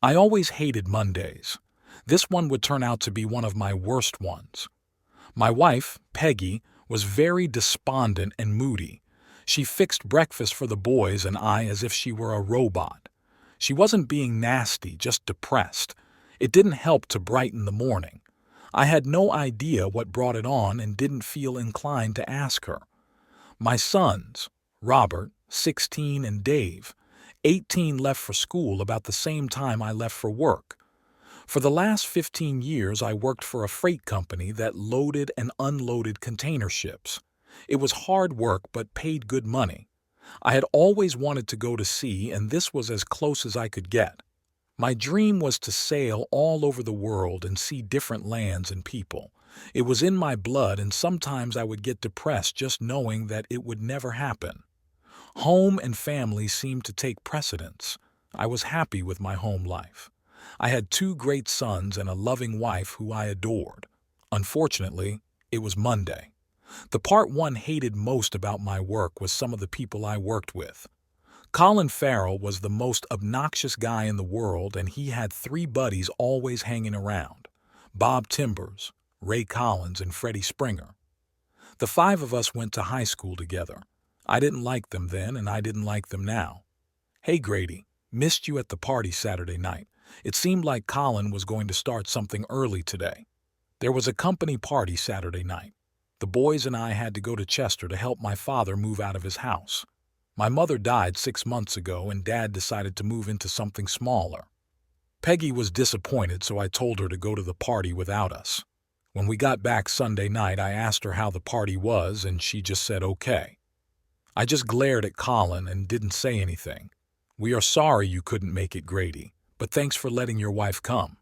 I always hated Mondays. This one would turn out to be one of my worst ones. My wife, Peggy, was very despondent and moody. She fixed breakfast for the boys and I as if she were a robot. She wasn't being nasty, just depressed. It didn't help to brighten the morning. I had no idea what brought it on and didn't feel inclined to ask her. My sons, Robert, 16, and Dave, 18, left for school about the same time I left for work. For the last 15 years, I worked for a freight company that loaded and unloaded container ships. It was hard work but paid good money. I had always wanted to go to sea, and this was as close as I could get. My dream was to sail all over the world and see different lands and people. It was in my blood, and sometimes I would get depressed just knowing that it would never happen. Home and family seemed to take precedence. I was happy with my home life. I had 2 great sons and a loving wife who I adored. Unfortunately, it was Monday. The part one hated most about my work was some of the people I worked with. Colin Farrell was the most obnoxious guy in the world, and he had 3 buddies always hanging around: Bob Timbers, Ray Collins, and Freddie Springer. The 5 of us went to high school together. I didn't like them then, and I didn't like them now. "Hey Grady, missed you at the party Saturday night. It seemed like Colin was going to start something early today." There was a company party Saturday night. The boys and I had to go to Chester to help my father move out of his house. My mother died 6 months ago, and Dad decided to move into something smaller. Peggy was disappointed, so I told her to go to the party without us. When we got back Sunday night, I asked her how the party was, and she just said okay. I just glared at Colin and didn't say anything. "We are sorry you couldn't make it, Grady, but thanks for letting your wife come."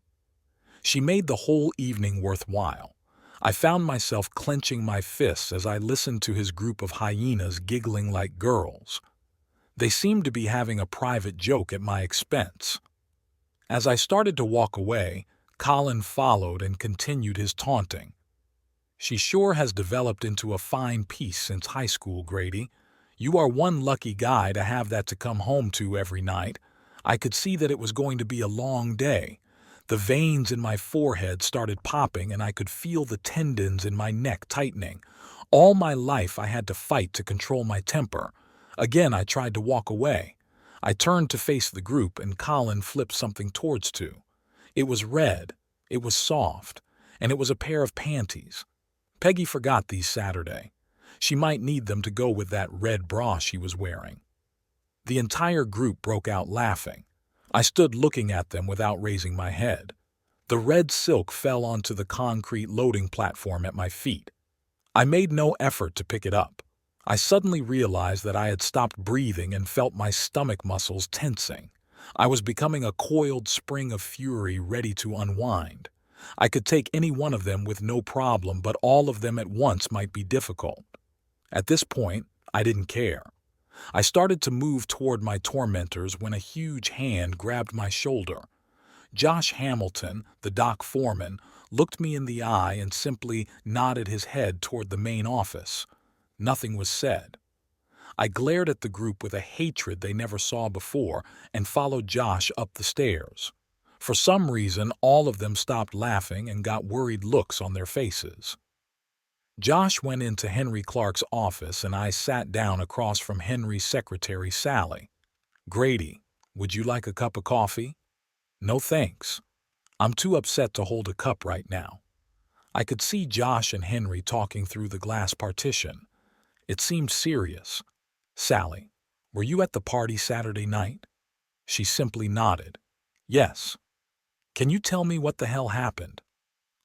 She made the whole evening worthwhile. I found myself clenching my fists as I listened to his group of hyenas giggling like girls. They seemed to be having a private joke at my expense. As I started to walk away, Colin followed and continued his taunting. "She sure has developed into a fine piece since high school, Grady. You are one lucky guy to have that to come home to every night. I could see that it was going to be a long day. The veins in my forehead started popping, and I could feel the tendons in my neck tightening. All my life I had to fight to control my temper. Again, I tried to walk away. I turned to face the group, and Colin flipped something towards two. It was red, it was soft, and it was a pair of panties. Peggy forgot these Saturday. She might need them to go with that red bra she was wearing. The entire group broke out laughing. I stood looking at them without raising my head. The red silk fell onto the concrete loading platform at my feet. I made no effort to pick it up. I suddenly realized that I had stopped breathing and felt my stomach muscles tensing. I was becoming a coiled spring of fury ready to unwind. I could take any one of them with no problem, but all of them at once might be difficult. At this point, I didn't care. I started to move toward my tormentors when a huge hand grabbed my shoulder. Josh Hamilton, the dock foreman, looked me in the eye and simply nodded his head toward the main office. Nothing was said. I glared at the group with a hatred they never saw before and followed Josh up the stairs. For some reason, all of them stopped laughing and got worried looks on their faces. Josh went into Henry Clark's office, and I sat down across from Henry's secretary, Sally. "Grady, would you like a cup of coffee?" "No thanks. I'm too upset to hold a cup right now." I could see Josh and Henry talking through the glass partition. It seemed serious. "Sally, were you at the party Saturday night?" She simply nodded. "Yes." "Can you tell me what the hell happened?"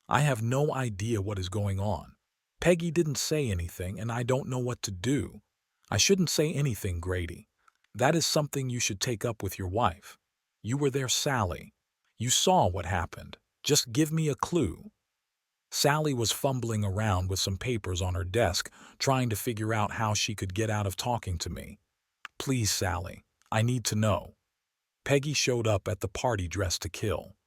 "I have no idea what is going on. Peggy didn't say anything, and I don't know what to do." "I shouldn't say anything, Grady. That is something you should take up with your wife. You were there, Sally. You saw what happened. Just give me a clue." Sally was fumbling around with some papers on her desk, trying to figure out how she could get out of talking to me. "Please, Sally, I need to know." Peggy showed up at the party dressed to kill.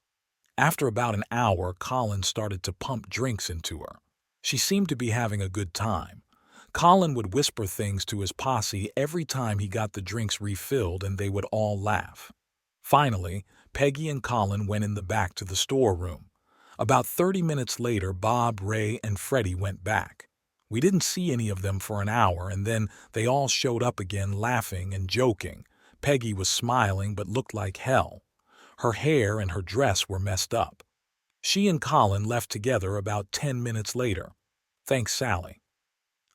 After about an hour, Colin started to pump drinks into her. She seemed to be having a good time. Colin would whisper things to his posse every time he got the drinks refilled, and they would all laugh. Finally, Peggy and Colin went in the back to the storeroom. About 30 minutes later, Bob, Ray, and Freddie went back. We didn't see any of them for an hour, and then they all showed up again laughing and joking. Peggy was smiling but looked like hell. Her hair and her dress were messed up. She and Colin left together about 10 minutes later. Thanks, Sally.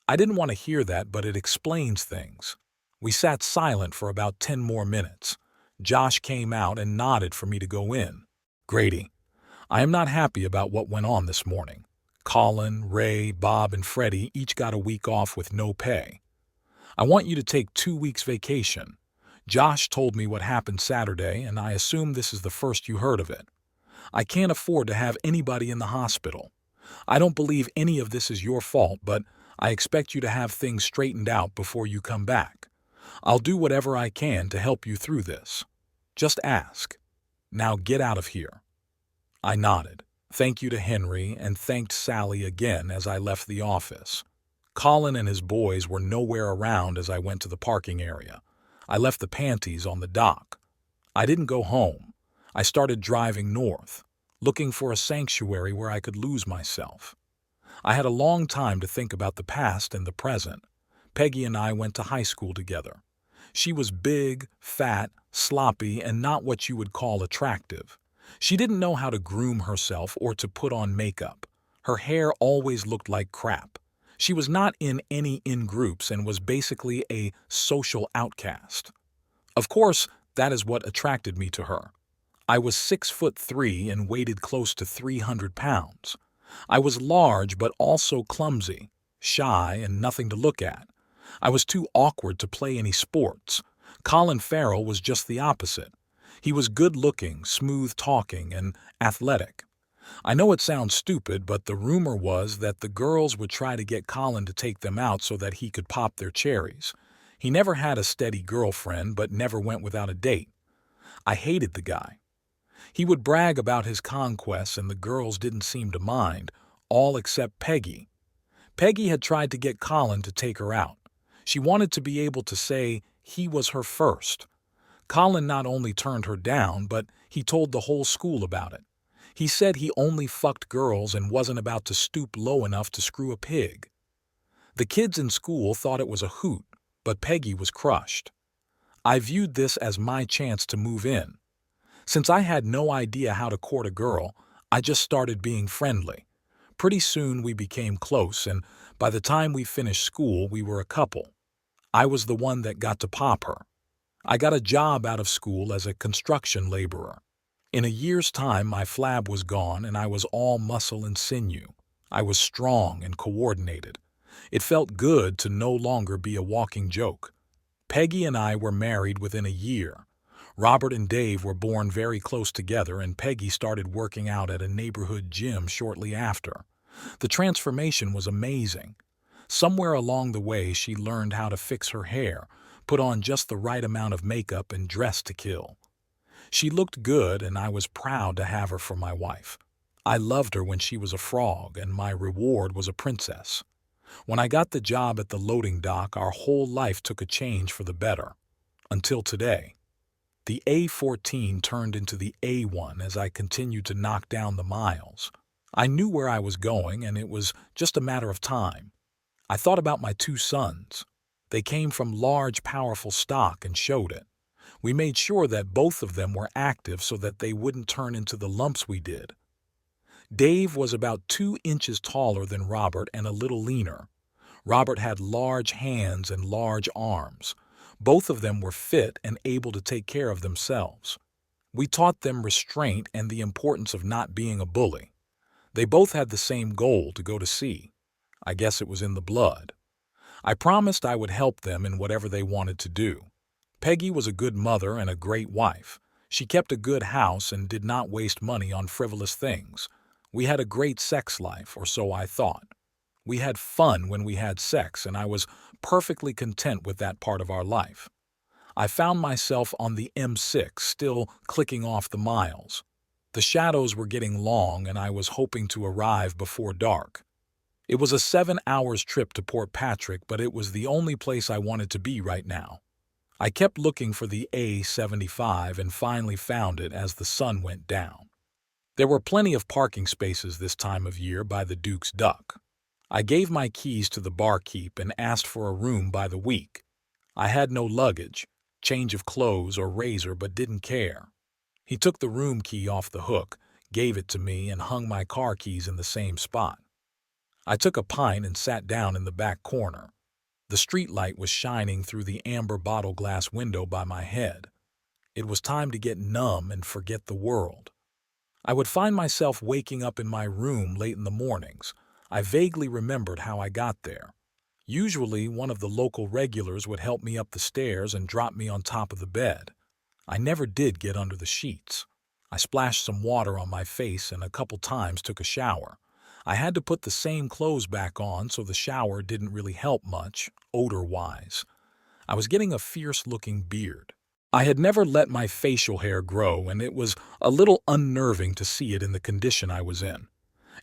I didn't want to hear that, but it explains things. We sat silent for about 10 more minutes. Josh came out and nodded for me to go in. Grady, I am not happy about what went on this morning. Colin, Ray, Bob, and Freddie each got a week off with no pay. I want you to take 2 weeks vacation. Josh told me what happened Saturday, and I assume this is the first you heard of it. I can't afford to have anybody in the hospital. I don't believe any of this is your fault, but I expect you to have things straightened out before you come back. I'll do whatever I can to help you through this. Just ask. Now get out of here. I nodded. Thank you to Henry and thanked Sally again as I left the office. Colin and his boys were nowhere around as I went to the parking area. I left the panties on the dock. I didn't go home. I started driving north, looking for a sanctuary where I could lose myself. I had a long time to think about the past and the present. Peggy and I went to high school together. She was big, fat, sloppy, and not what you would call attractive. She didn't know how to groom herself or to put on makeup. Her hair always looked like crap. She was not in any in-groups and was basically a social outcast. Of course, that is what attracted me to her. I was 6'3" and weighed close to 300 pounds. I was large but also clumsy, shy, and nothing to look at. I was too awkward to play any sports. Colin Farrell was just the opposite. He was good-looking, smooth-talking, and athletic. I know it sounds stupid, but the rumor was that the girls would try to get Colin to take them out so that he could pop their cherries. He never had a steady girlfriend, but never went without a date. I hated the guy. He would brag about his conquests, and the girls didn't seem to mind, all except Peggy. Peggy had tried to get Colin to take her out. She wanted to be able to say he was her first. Colin not only turned her down, but he told the whole school about it. He said he only fucked girls and wasn't about to stoop low enough to screw a pig. The kids in school thought it was a hoot, but Peggy was crushed. I viewed this as my chance to move in. Since I had no idea how to court a girl, I just started being friendly. Pretty soon we became close, and by the time we finished school, we were a couple. I was the one that got to pop her. I got a job out of school as a construction laborer. In a year's time, my flab was gone, and I was all muscle and sinew. I was strong and coordinated. It felt good to no longer be a walking joke. Peggy and I were married within a year. Robert and Dave were born very close together, and Peggy started working out at a neighborhood gym shortly after. The transformation was amazing. Somewhere along the way, she learned how to fix her hair, put on just the right amount of makeup, and dress to kill. She looked good, and I was proud to have her for my wife. I loved her when she was a frog, and my reward was a princess. When I got the job at the loading dock, our whole life took a change for the better. Until today. The A14 turned into the A1 as I continued to knock down the miles. I knew where I was going, and it was just a matter of time. I thought about my 2 sons. They came from large, powerful stock and showed it. We made sure that both of them were active so that they wouldn't turn into the lumps we did. Dave was about 2 inches taller than Robert and a little leaner. Robert had large hands and large arms. Both of them were fit and able to take care of themselves. We taught them restraint and the importance of not being a bully. They both had the same goal, to go to sea. I guess it was in the blood. I promised I would help them in whatever they wanted to do. Peggy was a good mother and a great wife. She kept a good house and did not waste money on frivolous things. We had a great sex life, or so I thought. We had fun when we had sex, and I was perfectly content with that part of our life. I found myself on the M6, still clicking off the miles. The shadows were getting long, and I was hoping to arrive before dark. It was a 7 hours trip to Port Patrick, but it was the only place I wanted to be right now. I kept looking for the A75 and finally found it as the sun went down. There were plenty of parking spaces this time of year by the Duke's Duck. I gave my keys to the barkeep and asked for a room by the week. I had no luggage, change of clothes, or razor, but didn't care. He took the room key off the hook, gave it to me, and hung my car keys in the same spot. I took a pint and sat down in the back corner. The streetlight was shining through the amber bottle glass window by my head. It was time to get numb and forget the world. I would find myself waking up in my room late in the mornings. I vaguely remembered how I got there. Usually, one of the local regulars would help me up the stairs and drop me on top of the bed. I never did get under the sheets. I splashed some water on my face and a couple times took a shower. I had to put the same clothes back on, so the shower didn't really help much, odor-wise. I was getting a fierce-looking beard. I had never let my facial hair grow, and it was a little unnerving to see it in the condition I was in.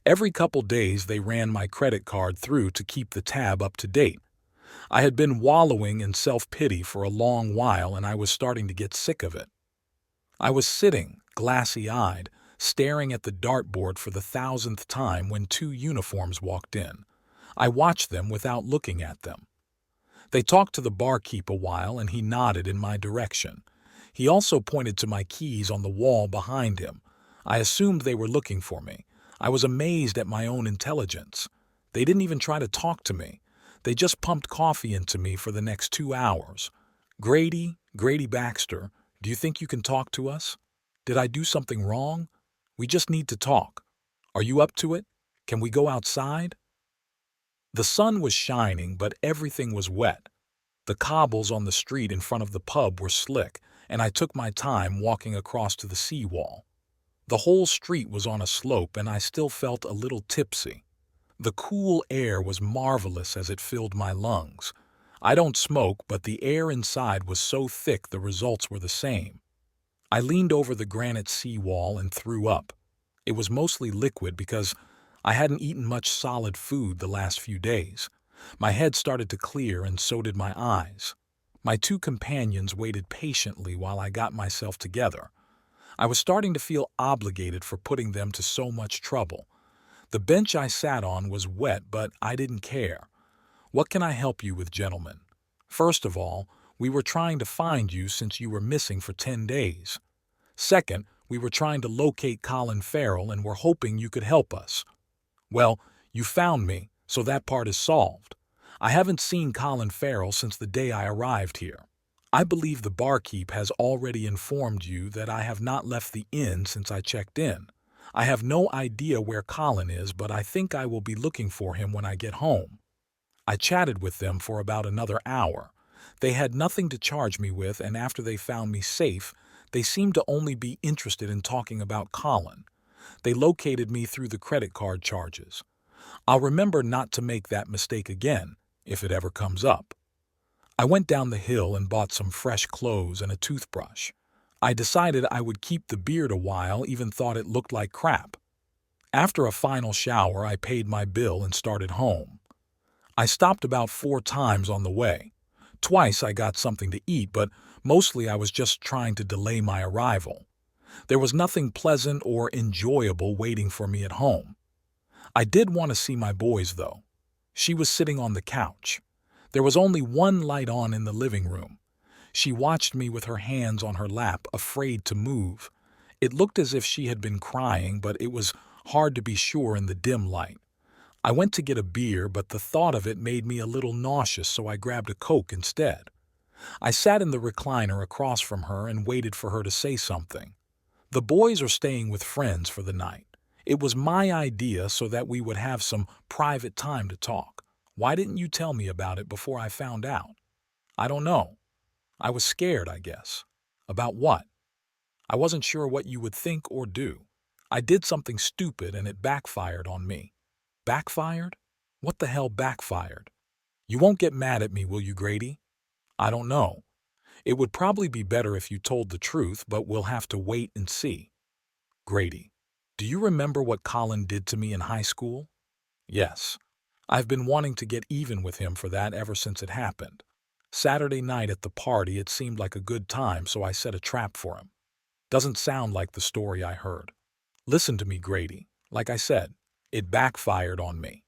Every couple days they ran my credit card through to keep the tab up to date. I had been wallowing in self-pity for a long while, and I was starting to get sick of it. I was sitting, glassy-eyed, staring at the dartboard for the 1,000th time when two uniforms walked in. I watched them without looking at them. They talked to the barkeep a while, and he nodded in my direction. He also pointed to my keys on the wall behind him. I assumed they were looking for me. I was amazed at my own intelligence. They didn't even try to talk to me. They just pumped coffee into me for the next 2 hours. Grady Baxter, do you think you can talk to us? Did I do something wrong? We just need to talk. Are you up to it? Can we go outside? The sun was shining, but everything was wet. The cobbles on the street in front of the pub were slick, and I took my time walking across to the seawall. The whole street was on a slope, and I still felt a little tipsy. The cool air was marvelous as it filled my lungs. I don't smoke, but the air inside was so thick the results were the same. I leaned over the granite seawall and threw up. It was mostly liquid because I hadn't eaten much solid food the last few days. My head started to clear, and so did my eyes. My two companions waited patiently while I got myself together. I was starting to feel obligated for putting them to so much trouble. The bench I sat on was wet, but I didn't care. What can I help you with, gentlemen? First of all, we were trying to find you since you were missing for 10 days. Second, we were trying to locate Colin Farrell and were hoping you could help us. Well, you found me, so that part is solved. I haven't seen Colin Farrell since the day I arrived here. I believe the barkeep has already informed you that I have not left the inn since I checked in. I have no idea where Colin is, but I think I will be looking for him when I get home. I chatted with them for about another hour. They had nothing to charge me with, and after they found me safe, they seemed to only be interested in talking about Colin. They located me through the credit card charges. I'll remember not to make that mistake again, if it ever comes up. I went down the hill and bought some fresh clothes and a toothbrush. I decided I would keep the beard a while, even thought it looked like crap. After a final shower, I paid my bill and started home. I stopped about 4 times on the way. Twice I got something to eat, but mostly I was just trying to delay my arrival. There was nothing pleasant or enjoyable waiting for me at home. I did want to see my boys, though. She was sitting on the couch. There was only one light on in the living room. She watched me with her hands on her lap, afraid to move. It looked as if she had been crying, but it was hard to be sure in the dim light. I went to get a beer, but the thought of it made me a little nauseous, so I grabbed a Coke instead. I sat in the recliner across from her and waited for her to say something. The boys are staying with friends for the night. It was my idea so that we would have some private time to talk. Why didn't you tell me about it before I found out? I don't know. I was scared, I guess. About what? I wasn't sure what you would think or do. I did something stupid and it backfired on me. Backfired? What the hell backfired? You won't get mad at me, will you, Grady? I don't know. It would probably be better if you told the truth, but we'll have to wait and see. Grady, do you remember what Colin did to me in high school? Yes. I've been wanting to get even with him for that ever since it happened. Saturday night at the party, it seemed like a good time, so I set a trap for him. Doesn't sound like the story I heard. Listen to me, Grady. Like I said, it backfired on me.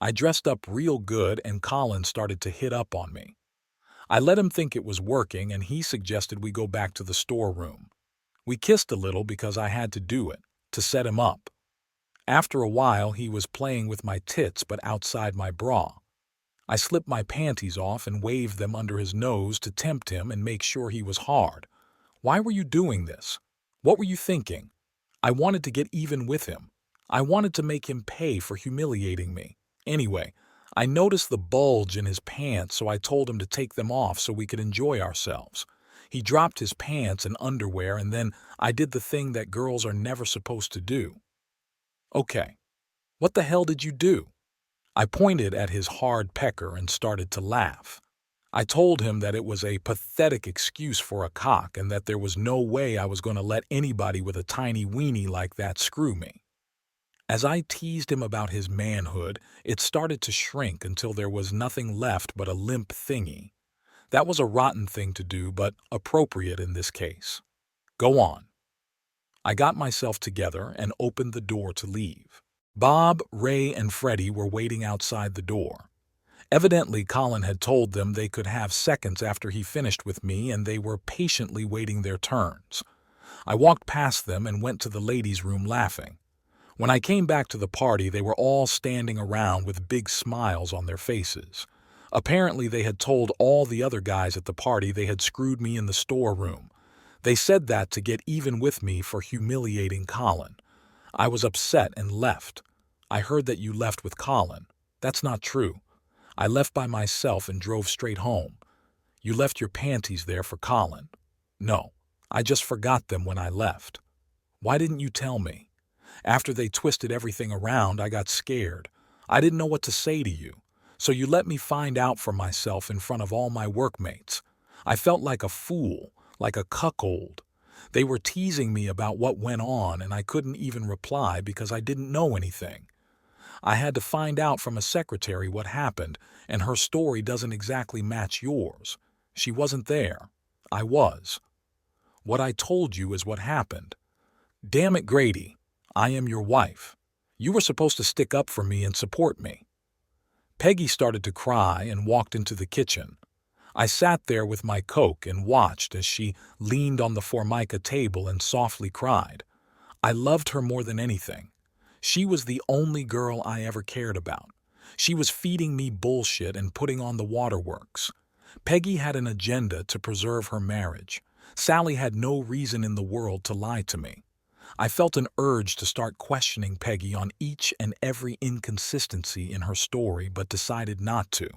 I dressed up real good and Colin started to hit up on me. I let him think it was working and he suggested we go back to the storeroom. We kissed a little because I had to do it, to set him up. After a while, he was playing with my tits but outside my bra. I slipped my panties off and waved them under his nose to tempt him and make sure he was hard. Why were you doing this? What were you thinking? I wanted to get even with him. I wanted to make him pay for humiliating me. Anyway, I noticed the bulge in his pants, so I told him to take them off so we could enjoy ourselves. He dropped his pants and underwear, and then I did the thing that girls are never supposed to do. Okay, what the hell did you do? I pointed at his hard pecker and started to laugh. I told him that it was a pathetic excuse for a cock and that there was no way I was going to let anybody with a tiny weenie like that screw me. As I teased him about his manhood, it started to shrink until there was nothing left but a limp thingy. That was a rotten thing to do, but appropriate in this case. Go on. I got myself together and opened the door to leave. Bob, Ray, and Freddie were waiting outside the door. Evidently, Colin had told them they could have seconds after he finished with me, and they were patiently waiting their turns. I walked past them and went to the ladies' room laughing. When I came back to the party, they were all standing around with big smiles on their faces. Apparently, they had told all the other guys at the party they had screwed me in the storeroom. They said that to get even with me for humiliating Colin. I was upset and left. I heard that you left with Colin. That's not true. I left by myself and drove straight home. You left your panties there for Colin. No, I just forgot them when I left. Why didn't you tell me? After they twisted everything around, I got scared. I didn't know what to say to you. So you let me find out for myself in front of all my workmates. I felt like a fool, like a cuckold. They were teasing me about what went on, and I couldn't even reply because I didn't know anything. I had to find out from a secretary what happened, and her story doesn't exactly match yours. She wasn't there. I was. What I told you is what happened. Damn it, Grady. I am your wife. You were supposed to stick up for me and support me. Peggy started to cry and walked into the kitchen. I sat there with my Coke and watched as she leaned on the Formica table and softly cried. I loved her more than anything. She was the only girl I ever cared about. She was feeding me bullshit and putting on the waterworks. Peggy had an agenda to preserve her marriage. Sally had no reason in the world to lie to me. I felt an urge to start questioning Peggy on each and every inconsistency in her story, but decided not to.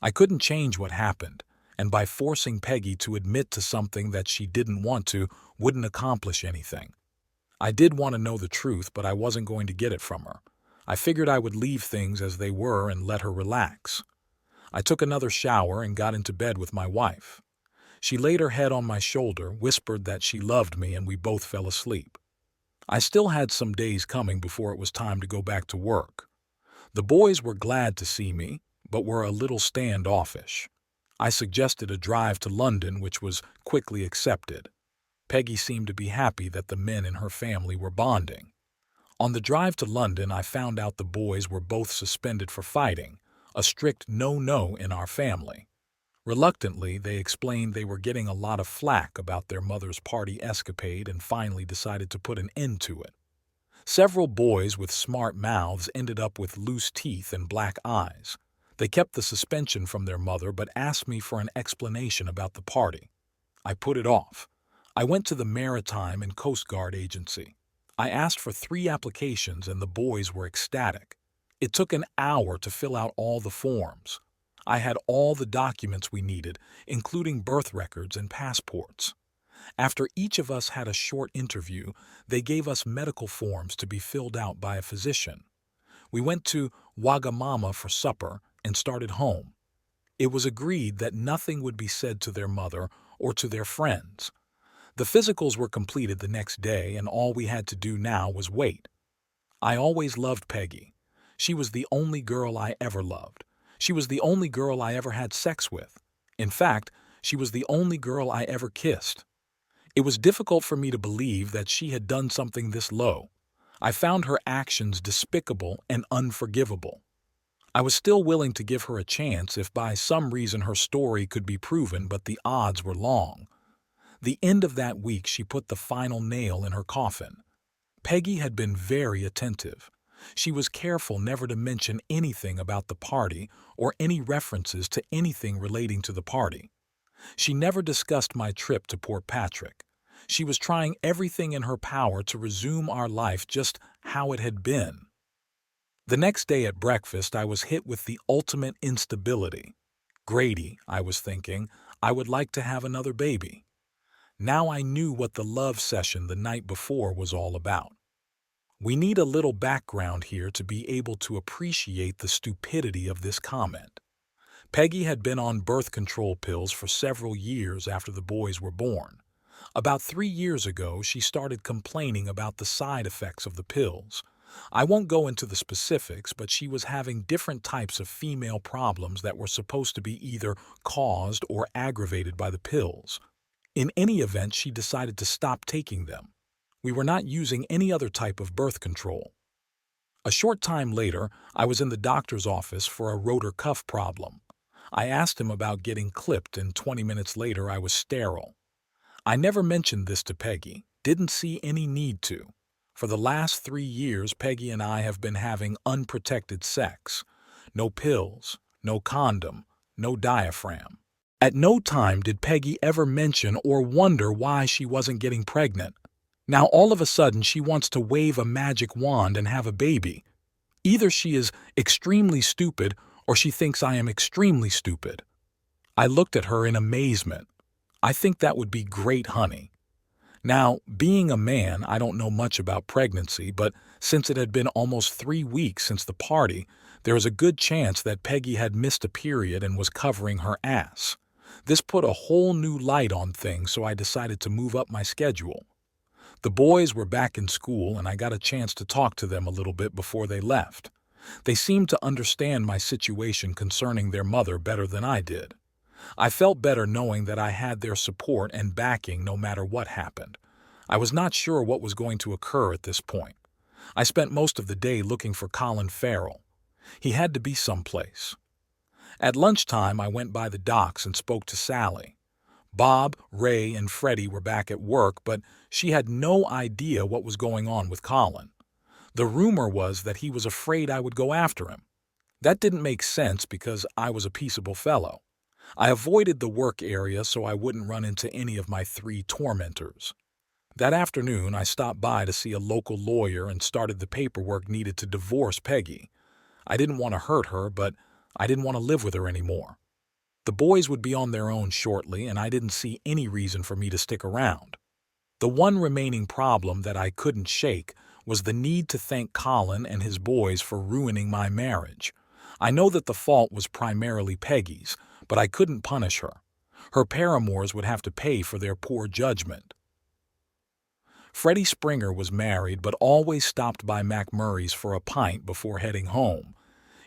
I couldn't change what happened, and by forcing Peggy to admit to something that she didn't want to wouldn't accomplish anything. I did want to know the truth, but I wasn't going to get it from her. I figured I would leave things as they were and let her relax. I took another shower and got into bed with my wife. She laid her head on my shoulder, whispered that she loved me, and we both fell asleep. I still had some days coming before it was time to go back to work. The boys were glad to see me, but were a little standoffish. I suggested a drive to London, which was quickly accepted. Peggy seemed to be happy that the men in her family were bonding. On the drive to London, I found out the boys were both suspended for fighting, a strict no-no in our family. Reluctantly, they explained they were getting a lot of flack about their mother's party escapade and finally decided to put an end to it. Several boys with smart mouths ended up with loose teeth and black eyes. They kept the suspension from their mother but asked me for an explanation about the party. I put it off. I went to the Maritime and Coast Guard Agency. I asked for 3 applications and the boys were ecstatic. It took an hour to fill out all the forms. I had all the documents we needed, including birth records and passports. After each of us had a short interview, they gave us medical forms to be filled out by a physician. We went to Wagamama for supper and started home. It was agreed that nothing would be said to their mother or to their friends. The physicals were completed the next day, and all we had to do now was wait. I always loved Peggy. She was the only girl I ever loved. She was the only girl I ever had sex with. In fact, she was the only girl I ever kissed. It was difficult for me to believe that she had done something this low. I found her actions despicable and unforgivable. I was still willing to give her a chance if by some reason her story could be proven, but the odds were long. The end of that week, she put the final nail in her coffin. Peggy had been very attentive. She was careful never to mention anything about the party or any references to anything relating to the party. She never discussed my trip to Port Patrick. She was trying everything in her power to resume our life just how it had been. The next day at breakfast, I was hit with the ultimate instability. Grady, I was thinking, I would like to have another baby. Now I knew what the love session the night before was all about. We need a little background here to be able to appreciate the stupidity of this comment. Peggy had been on birth control pills for several years after the boys were born. About 3 years ago, she started complaining about the side effects of the pills. I won't go into the specifics, but she was having different types of female problems that were supposed to be either caused or aggravated by the pills. In any event, she decided to stop taking them. We were not using any other type of birth control. A short time later, I was in the doctor's office for a rotor cuff problem. I asked him about getting clipped, and 20 minutes later I was sterile. I never mentioned this to Peggy, didn't see any need to. For the last 3 years, Peggy and I have been having unprotected sex. No pills, no condom, no diaphragm. At no time did Peggy ever mention or wonder why she wasn't getting pregnant. Now all of a sudden she wants to wave a magic wand and have a baby. Either she is extremely stupid or she thinks I am extremely stupid. I looked at her in amazement. I think that would be great, honey. Now, being a man, I don't know much about pregnancy, but since it had been almost 3 weeks since the party, there is a good chance that Peggy had missed a period and was covering her ass. This put a whole new light on things, so I decided to move up my schedule. The boys were back in school, and I got a chance to talk to them a little bit before they left. They seemed to understand my situation concerning their mother better than I did. I felt better knowing that I had their support and backing no matter what happened. I was not sure what was going to occur at this point. I spent most of the day looking for Colin Farrell. He had to be someplace. At lunchtime, I went by the docks and spoke to Sally. Bob, Ray, and Freddie were back at work, but she had no idea what was going on with Colin. The rumor was that he was afraid I would go after him. That didn't make sense because I was a peaceable fellow. I avoided the work area so I wouldn't run into any of my 3 tormentors. That afternoon, I stopped by to see a local lawyer and started the paperwork needed to divorce Peggy. I didn't want to hurt her, but I didn't want to live with her anymore. The boys would be on their own shortly, and I didn't see any reason for me to stick around. The one remaining problem that I couldn't shake was the need to thank Colin and his boys for ruining my marriage. I know that the fault was primarily Peggy's, but I couldn't punish her. Her paramours would have to pay for their poor judgment. Freddie Springer was married but always stopped by McMurray's for a pint before heading home.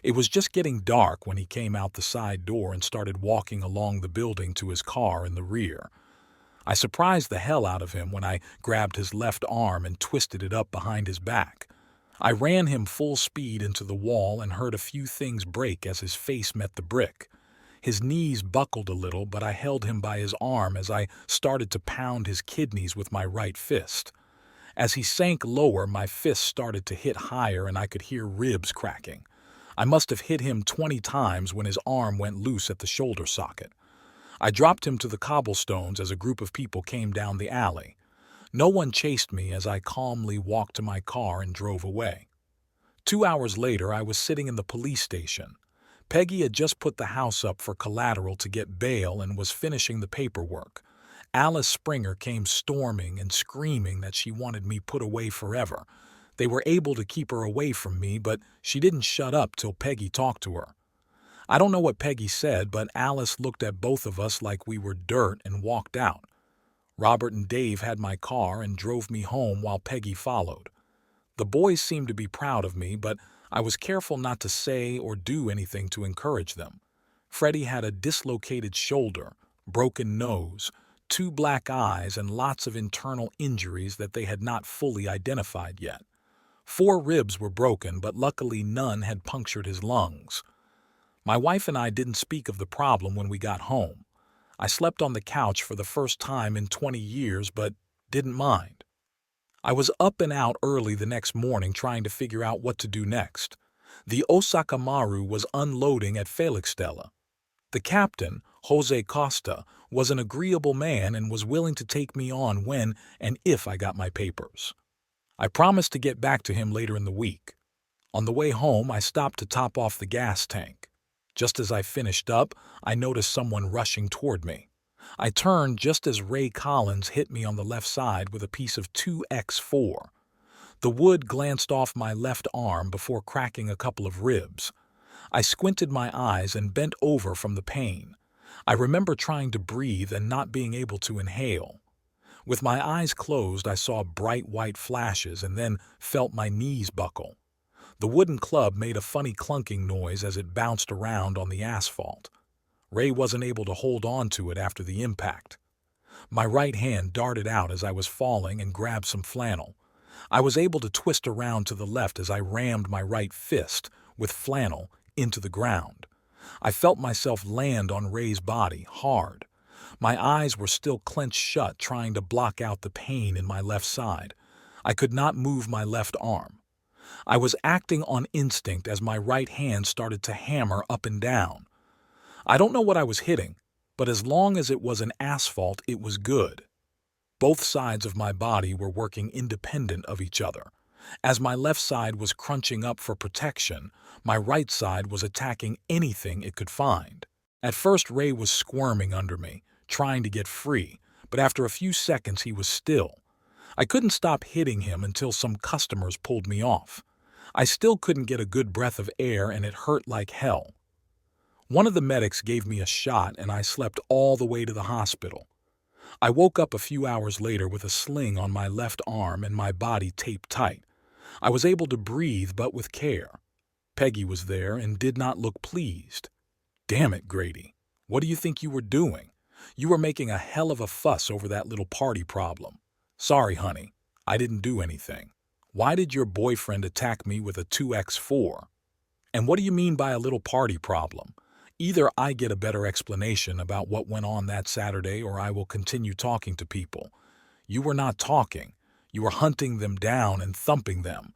It was just getting dark when he came out the side door and started walking along the building to his car in the rear. I surprised the hell out of him when I grabbed his left arm and twisted it up behind his back. I ran him full speed into the wall and heard a few things break as his face met the brick. His knees buckled a little, but I held him by his arm as I started to pound his kidneys with my right fist. As he sank lower, my fist started to hit higher and I could hear ribs cracking. I must have hit him 20 times when his arm went loose at the shoulder socket. I dropped him to the cobblestones as a group of people came down the alley. No one chased me as I calmly walked to my car and drove away. 2 hours later, I was sitting in the police station. Peggy had just put the house up for collateral to get bail and was finishing the paperwork. Alice Springer came storming and screaming that she wanted me put away forever. They were able to keep her away from me, but she didn't shut up till Peggy talked to her. I don't know what Peggy said, but Alice looked at both of us like we were dirt and walked out. Robert and Dave had my car and drove me home while Peggy followed. The boys seemed to be proud of me, but I was careful not to say or do anything to encourage them. Freddie had a dislocated shoulder, broken nose, two black eyes, and lots of internal injuries that they had not fully identified yet. 4 ribs were broken, but luckily none had punctured his lungs. My wife and I didn't speak of the problem when we got home. I slept on the couch for the first time in 20 years, but didn't mind. I was up and out early the next morning trying to figure out what to do next. The Osaka Maru was unloading at Felixstella. The captain, Jose Costa, was an agreeable man and was willing to take me on when and if I got my papers. I promised to get back to him later in the week. On the way home, I stopped to top off the gas tank. Just as I finished up, I noticed someone rushing toward me. I turned just as Ray Collins hit me on the left side with a piece of 2x4. The wood glanced off my left arm before cracking a couple of ribs. I squinted my eyes and bent over from the pain. I remember trying to breathe and not being able to inhale. With my eyes closed, I saw bright white flashes and then felt my knees buckle. The wooden club made a funny clunking noise as it bounced around on the asphalt. Ray wasn't able to hold on to it after the impact. My right hand darted out as I was falling and grabbed some flannel. I was able to twist around to the left as I rammed my right fist, with flannel, into the ground. I felt myself land on Ray's body, hard. My eyes were still clenched shut, trying to block out the pain in my left side. I could not move my left arm. I was acting on instinct as my right hand started to hammer up and down. I don't know what I was hitting, but as long as it was an asphalt, it was good. Both sides of my body were working independent of each other. As my left side was crunching up for protection, my right side was attacking anything it could find. At first, Ray was squirming under me, trying to get free, but after a few seconds he was still. I couldn't stop hitting him until some customers pulled me off. I still couldn't get a good breath of air and it hurt like hell. One of the medics gave me a shot and I slept all the way to the hospital. I woke up a few hours later with a sling on my left arm and my body taped tight. I was able to breathe, but with care. Peggy was there and did not look pleased. "Damn it, Grady. What do you think you were doing? You were making a hell of a fuss over that little party problem." "Sorry, honey. I didn't do anything." "Why did your boyfriend attack me with a 2x4? "And what do you mean by a little party problem? Either I get a better explanation about what went on that Saturday or I will continue talking to people." "You were not talking. You were hunting them down and thumping them."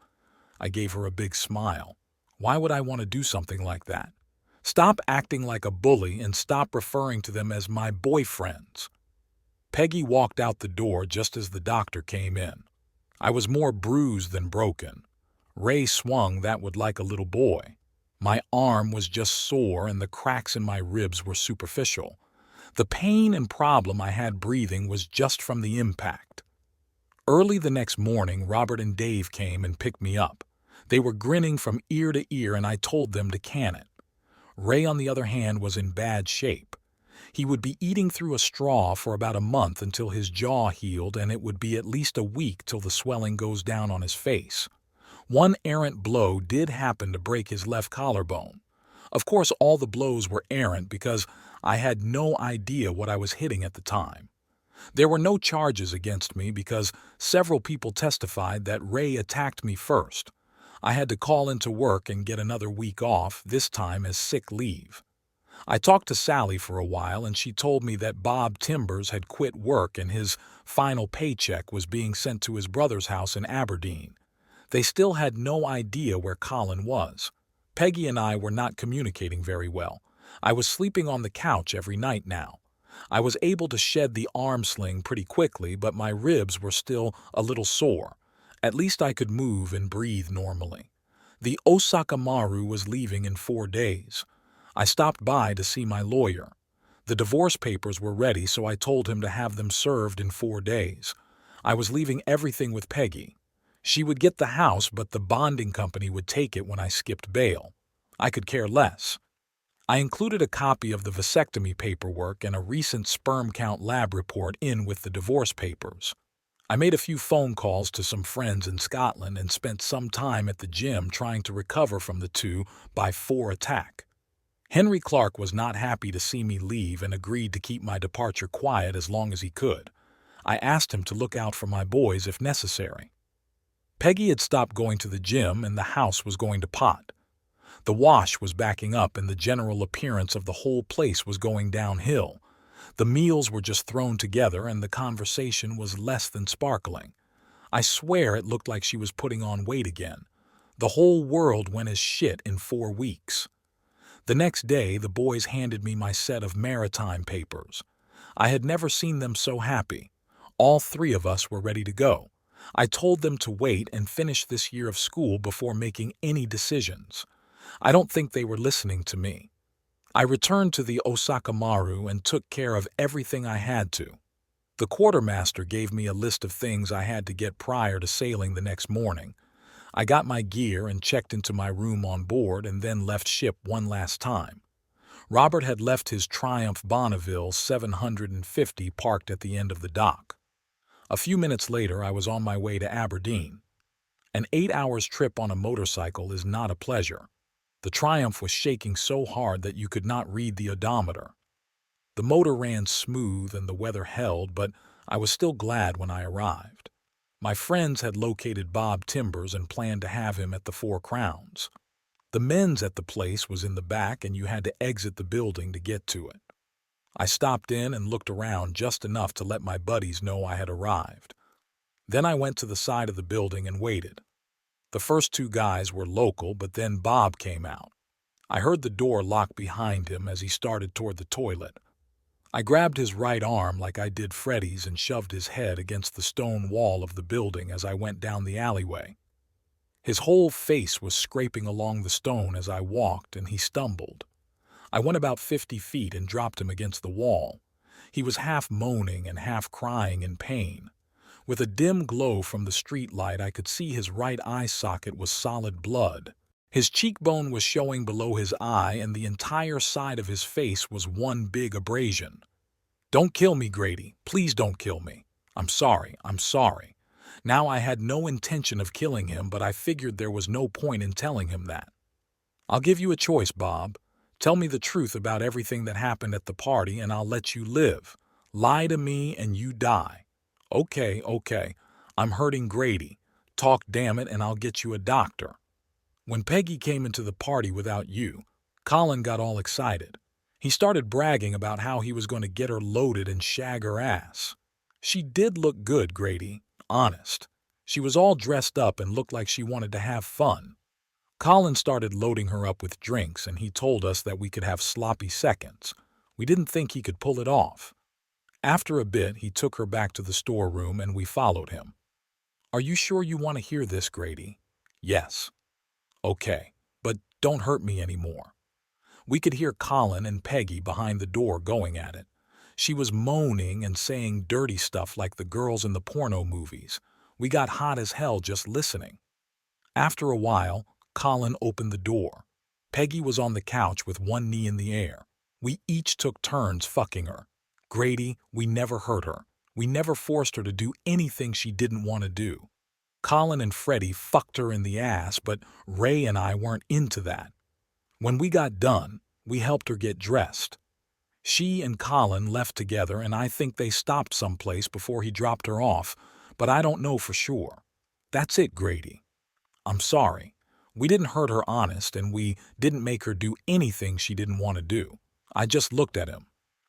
I gave her a big smile. "Why would I want to do something like that? Stop acting like a bully and stop referring to them as my boyfriends." Peggy walked out the door just as the doctor came in. I was more bruised than broken. Ray swung that would like a little boy. My arm was just sore and the cracks in my ribs were superficial. The pain and problem I had breathing was just from the impact. Early the next morning, Robert and Dave came and picked me up. They were grinning from ear to ear and I told them to can it. Ray, on the other hand, was in bad shape. He would be eating through a straw for about a month until his jaw healed, and it would be at least a week till the swelling goes down on his face. One errant blow did happen to break his left collarbone. Of course, all the blows were errant because I had no idea what I was hitting at the time. There were no charges against me because several people testified that Ray attacked me first. I had to call into work and get another week off, this time as sick leave. I talked to Sally for a while and she told me that Bob Timbers had quit work and his final paycheck was being sent to his brother's house in Aberdeen. They still had no idea where Colin was. Peggy and I were not communicating very well. I was sleeping on the couch every night now. I was able to shed the arm sling pretty quickly, but my ribs were still a little sore. At least I could move and breathe normally. The Osaka Maru was leaving in 4 days. I stopped by to see my lawyer. The divorce papers were ready, so I told him to have them served in 4 days. I was leaving everything with Peggy. She would get the house, but the bonding company would take it when I skipped bail. I could care less. I included a copy of the vasectomy paperwork and a recent sperm count lab report in with the divorce papers. I made a few phone calls to some friends in Scotland and spent some time at the gym trying to recover from the 2x4 attack. Henry Clark was not happy to see me leave and agreed to keep my departure quiet as long as he could. I asked him to look out for my boys if necessary. Peggy had stopped going to the gym and the house was going to pot. The wash was backing up and the general appearance of the whole place was going downhill. The meals were just thrown together and the conversation was less than sparkling. I swear it looked like she was putting on weight again. The whole world went as shit in 4 weeks. The next day, the boys handed me my set of maritime papers. I had never seen them so happy. All 3 of us were ready to go. I told them to wait and finish this year of school before making any decisions. I don't think they were listening to me. I returned to the Osakamaru and took care of everything I had to. The quartermaster gave me a list of things I had to get prior to sailing the next morning. I got my gear and checked into my room on board and then left ship one last time. Robert had left his Triumph Bonneville 750 parked at the end of the dock. A few minutes later, I was on my way to Aberdeen. An 8 hours trip on a motorcycle is not a pleasure. The Triumph was shaking so hard that you could not read the odometer. The motor ran smooth and the weather held, but I was still glad when I arrived. My friends had located Bob Timbers and planned to have him at the Four Crowns. The men's at the place was in the back and you had to exit the building to get to it. I stopped in and looked around just enough to let my buddies know I had arrived. Then I went to the side of the building and waited. The first 2 guys were local, but then Bob came out. I heard the door lock behind him as he started toward the toilet. I grabbed his right arm like I did Freddie's and shoved his head against the stone wall of the building as I went down the alleyway. His whole face was scraping along the stone as I walked, and he stumbled. I went about 50 feet and dropped him against the wall. He was half moaning and half crying in pain. With a dim glow from the street light, I could see his right eye socket was solid blood. His cheekbone was showing below his eye, and the entire side of his face was one big abrasion. "Don't kill me, Grady. Please don't kill me. I'm sorry. Now, I had no intention of killing him, but I figured there was no point in telling him that. "I'll give you a choice, Bob. Tell me the truth about everything that happened at the party and I'll let you live. Lie to me and you die." Okay. I'm hurting Grady. Talk, damn it, and I'll get you a doctor." When Peggy came into the party without you, Colin got all excited. He started bragging about how he was going to get her loaded and shag her ass. She did look good, Grady. Honest. She was all dressed up and looked like she wanted to have fun. Colin started loading her up with drinks and he told us that we could have sloppy seconds. We didn't think he could pull it off. After a bit, he took her back to the storeroom and we followed him. "Are you sure you want to hear this, Grady?" "Yes." "Okay, but don't hurt me anymore." We could hear Colin and Peggy behind the door going at it. She was moaning and saying dirty stuff like the girls in the porno movies. We got hot as hell just listening. After a while, Colin opened the door. Peggy was on the couch with one knee in the air. We each took turns fucking her. Grady, we never hurt her. We never forced her to do anything she didn't want to do. Colin and Freddie fucked her in the ass, but Ray and I weren't into that. When we got done, we helped her get dressed. She and Colin left together, and I think they stopped someplace before he dropped her off, but I don't know for sure. That's it, Grady. I'm sorry. We didn't hurt her, honest, and we didn't make her do anything she didn't want to do. I just looked at him.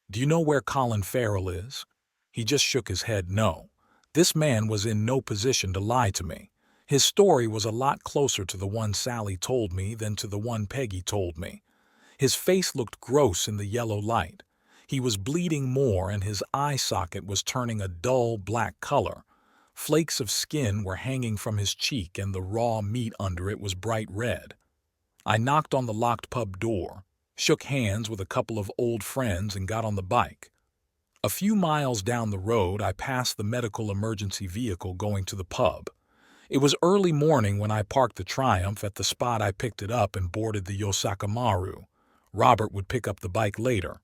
"Do you know where Colin Farrell is?" He just shook his head no. This man was in no position to lie to me. His story was a lot closer to the one Sally told me than to the one Peggy told me. His face looked gross in the yellow light. He was bleeding more and his eye socket was turning a dull black color. Flakes of skin were hanging from his cheek and the raw meat under it was bright red. I knocked on the locked pub door, shook hands with a couple of old friends and got on the bike. A few miles down the road, I passed the medical emergency vehicle going to the pub. It was early morning when I parked the Triumph at the spot I picked it up and boarded the Osakamaru. Robert would pick up the bike later.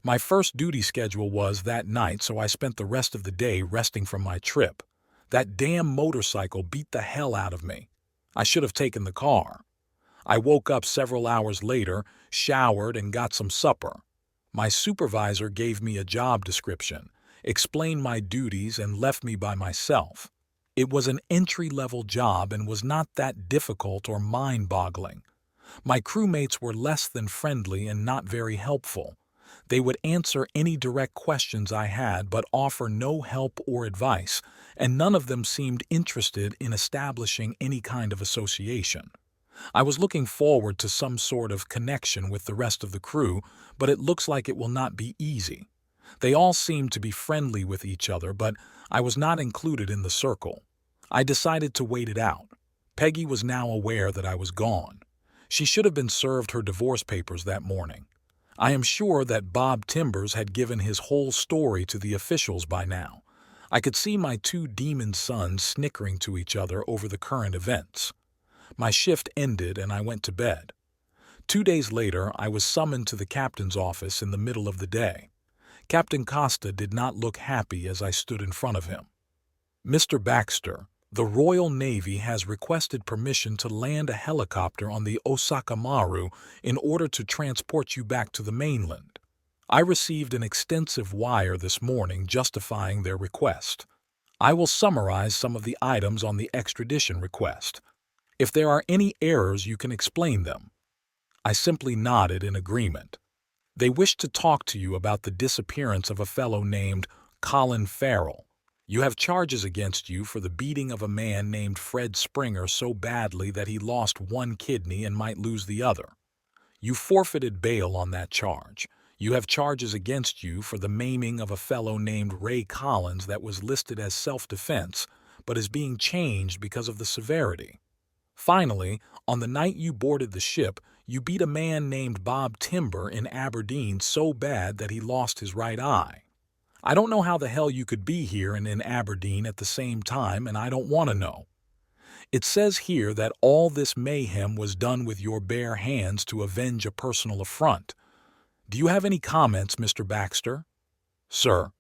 My first duty schedule was that night, so I spent the rest of the day resting from my trip. That damn motorcycle beat the hell out of me. I should have taken the car. I woke up several hours later, showered, and got some supper. My supervisor gave me a job description, explained my duties, and left me by myself. It was an entry-level job and was not that difficult or mind-boggling. My crewmates were less than friendly and not very helpful. They would answer any direct questions I had but offer no help or advice, and none of them seemed interested in establishing any kind of association. I was looking forward to some sort of connection with the rest of the crew, but it looks like it will not be easy. They all seemed to be friendly with each other, but I was not included in the circle. I decided to wait it out. Peggy was now aware that I was gone. She should have been served her divorce papers that morning. I am sure that Bob Timbers had given his whole story to the officials by now. I could see my two demon sons snickering to each other over the current events. My shift ended and I went to bed. 2 days later, I was summoned to the captain's office in the middle of the day. Captain Costa did not look happy as I stood in front of him. "Mr. Baxter, the Royal Navy has requested permission to land a helicopter on the Osaka Maru in order to transport you back to the mainland. I received an extensive wire this morning justifying their request. I will summarize some of the items on the extradition request. If there are any errors, you can explain them." I simply nodded in agreement. "They wish to talk to you about the disappearance of a fellow named Colin Farrell. You have charges against you for the beating of a man named Fred Springer so badly that he lost one kidney and might lose the other. You forfeited bail on that charge. You have charges against you for the maiming of a fellow named Ray Collins that was listed as self-defense, but is being changed because of the severity. Finally, on the night you boarded the ship, you beat a man named Bob Timber in Aberdeen so bad that he lost his right eye. I don't know how the hell you could be here and in Aberdeen at the same time, and I don't want to know. It says here that all this mayhem was done with your bare hands to avenge a personal affront. Do you have any comments, Mr. Baxter?" "Sir,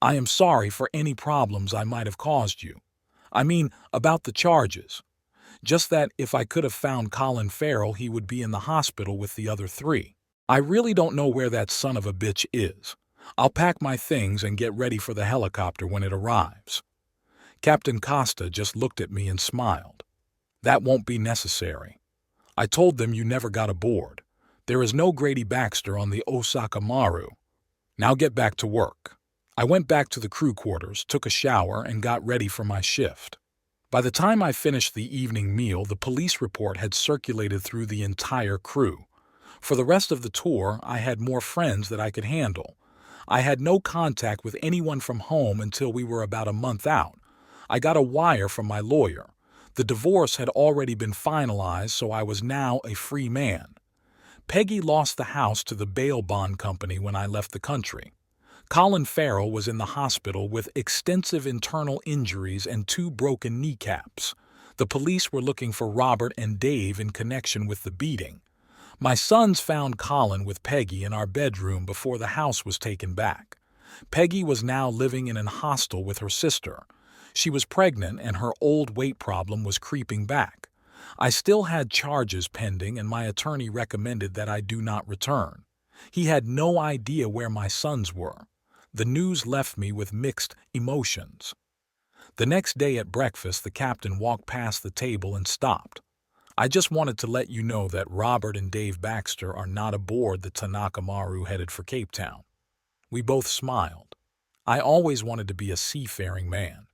I am sorry for any problems I might have caused you. I mean, about the charges. Just that if I could have found Colin Farrell, he would be in the hospital with the other 3. I really don't know where that son of a bitch is. I'll pack my things and get ready for the helicopter when it arrives." Captain Costa just looked at me and smiled. "That won't be necessary. I told them you never got aboard. There is no Grady Baxter on the Osaka Maru. Now get back to work." I went back to the crew quarters, took a shower, and got ready for my shift. By the time I finished the evening meal, the police report had circulated through the entire crew. For the rest of the tour, I had more friends that I could handle. I had no contact with anyone from home until we were about a month out. I got a wire from my lawyer. The divorce had already been finalized, so I was now a free man. Peggy lost the house to the bail bond company when I left the country. Colin Farrell was in the hospital with extensive internal injuries and 2 broken kneecaps. The police were looking for Robert and Dave in connection with the beating. My sons found Colin with Peggy in our bedroom before the house was taken back. Peggy was now living in an hostel with her sister. She was pregnant and her old weight problem was creeping back. I still had charges pending and my attorney recommended that I do not return. He had no idea where my sons were. The news left me with mixed emotions. The next day at breakfast, the captain walked past the table and stopped. "I just wanted to let you know that Robert and Dave Baxter are not aboard the Tanaka Maru headed for Cape Town." We both smiled. I always wanted to be a seafaring man.